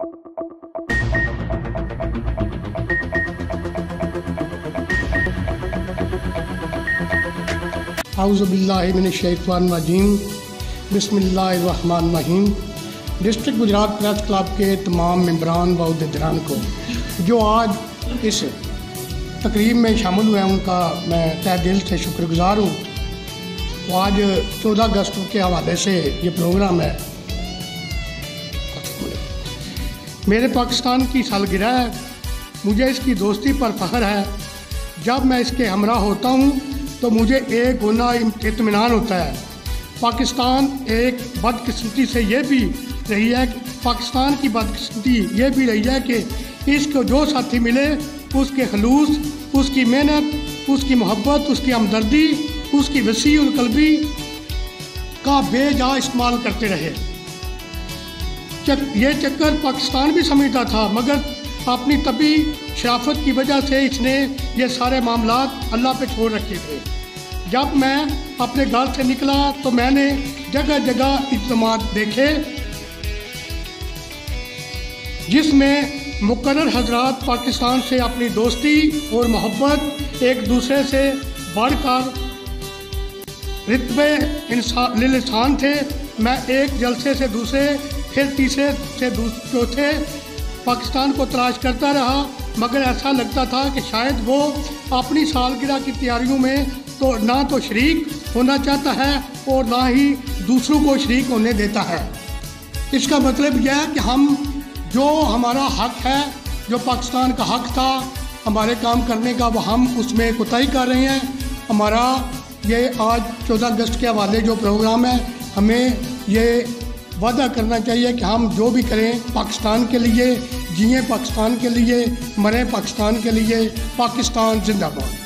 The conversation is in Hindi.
औज़ुबिल्लाहिमिनश्शैतानिर्रजीम बिस्मिल्लाहिर्रहमानिर्रहीम। डिस्ट्रिक्ट गुजरात प्रेस क्लब के तमाम मेंबरान व उहदेदारान को जो आज इस तकरीब में शामिल हुए हैं उनका मैं तहे दिल से शुक्रगुजार हूँ। तो आज 14 अगस्त के हवाले से ये प्रोग्राम है। मेरे पाकिस्तान की सालगिरह है, मुझे इसकी दोस्ती पर फ़ख्र है। जब मैं इसके हमरा होता हूँ तो मुझे एक गुना इत्मीनान होता है। पाकिस्तान एक बदकिस्मती से ये भी रही है, पाकिस्तान की बदकिस्मती ये भी रही है कि इसको जो साथी मिले उसके खलूस, उसकी मेहनत, उसकी मोहब्बत, उसकी हमदर्दी, उसकी वसीउल कल्बी का बेजा इस्तेमाल करते रहे। ये चक्कर पाकिस्तान भी समझता था, मगर अपनी तभी शराफत की वजह से इसने ये सारे मामलात अल्लाह पे छोड़ रखे थे। जब मैं अपने घर से निकला तो मैंने जगह जगह इज्तिमात देखे जिसमें मुकर्रर हजरात पाकिस्तान से अपनी दोस्ती और मोहब्बत एक दूसरे से बढ़कर रित्बे इंसान थे। मैं एक जलसे से दूसरे, फिर तीसरे से चौथे पाकिस्तान को तलाश करता रहा, मगर ऐसा लगता था कि शायद वो अपनी सालगिरह की तैयारियों में तो ना तो शरीक होना चाहता है और ना ही दूसरों को शरीक होने देता है। इसका मतलब यह है कि हम जो हमारा हक है, जो पाकिस्तान का हक था हमारे काम करने का, वो हम उसमें कोताही कर रहे हैं। हमारा ये आज 14 अगस्त के हवाले जो प्रोग्राम है, हमें ये वादा करना चाहिए कि हम जो भी करें पाकिस्तान के लिए, जिए पाकिस्तान के लिए, मरें पाकिस्तान के लिए। पाकिस्तान जिंदाबाद।